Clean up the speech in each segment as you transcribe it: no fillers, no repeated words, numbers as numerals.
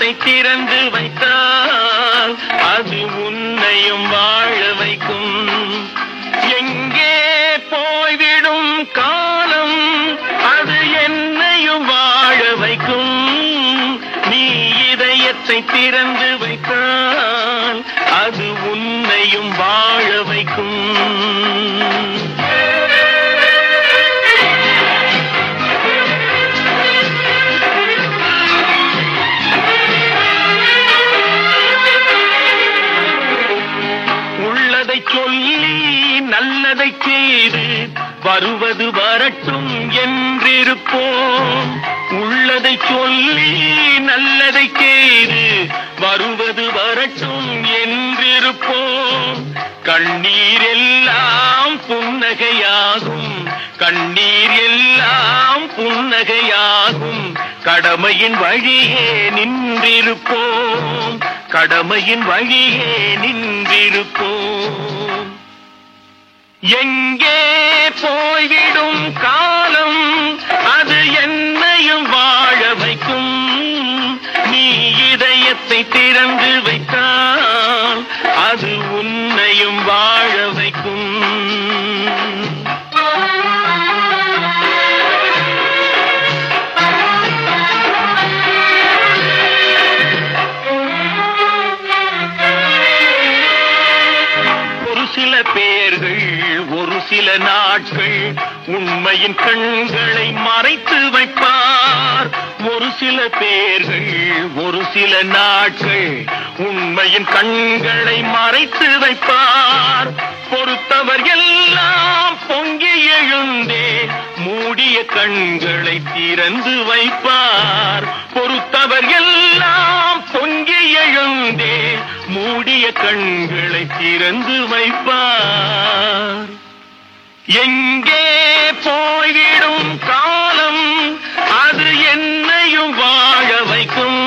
இதயத்தை திறந்து வைத்தால் அது உன்னையும் வாழ வைக்கும். எங்கே போய்விடும் காலம் அது என்னையும் வாழ வைக்கும். நீ இதயத்தை திறந்து வைத்தால் அது உன்னையும் வாழ வைக்கும். சொல்லி நல்லதை செய்து வருவது வரட்டும் என்றிருப்போம். உள்ளதை சொல்லி நல்லதை செய்து வருவது வரட்டும் என்றிருப்போம். கண்ணீர் எல்லாம் புன்னகையாகும், கண்ணீர் எல்லாம் புன்னகையாகும். கடமையின் வழியே நின்றிருப்போம், கடமையின் வழியே நின்றிருப்போம். எங்கே போய்விடும் காலம் அது என்னையும் வாழ வைக்கும். நீ இதயத்தை திறந்து வைத்தால் அது உன்னையும் வாழ வைக்கும். சில பேர்கள் ஒரு சில நாட்கள் உண்மையின் கண்களை மறைத்து வைப்பார். ஒரு சில பேர்கள் ஒரு சில நாட்கள் உண்மையின் கண்களை மறைத்து வைப்பார். பொறுத்தவர் எல்லாம் பொங்கி எழுந்தே மூடிய கண்களை திறந்து வைப்பார். பொறுத்தவர் எல்லாம் பொங்கி எழுந்தே மூடிய கண்களை திறந்து வைப்பார். எங்கே போய்விடும் காலம் அது என்னையும் வாழ வைக்கும்.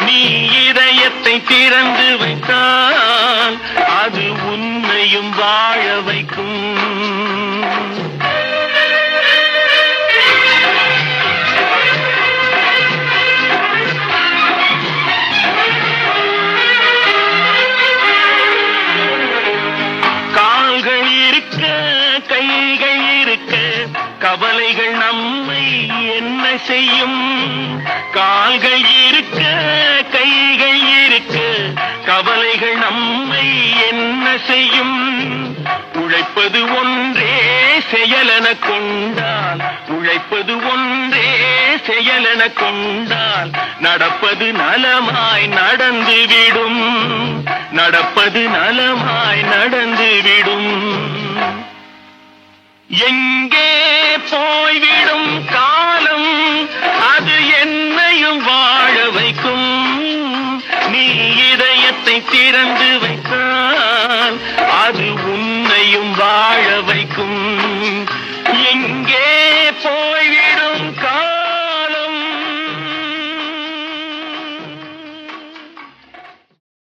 நீ இதயத்தை திறந்து வைத்தால் அது உன்னையும் வாழ வைக்கும். கைகள் இருக்க கவலைகள் நம்மை என்ன செய்யும். கால்கள் இருக்க கைகள் இருக்க கவலைகள் நம்மை என்ன செய்யும். உழைப்பது ஒன்றே செயலென கொண்டால், உழைப்பது ஒன்றே செயலென கொண்டால் நடப்பது நலமாய் நடந்துவிடும், நடப்பது நலமாய் நடந்துவிடும். எங்கே போய்விடும் காலம் அது என்னையும் வாழ வைக்கும். நீ இதயத்தை திறந்து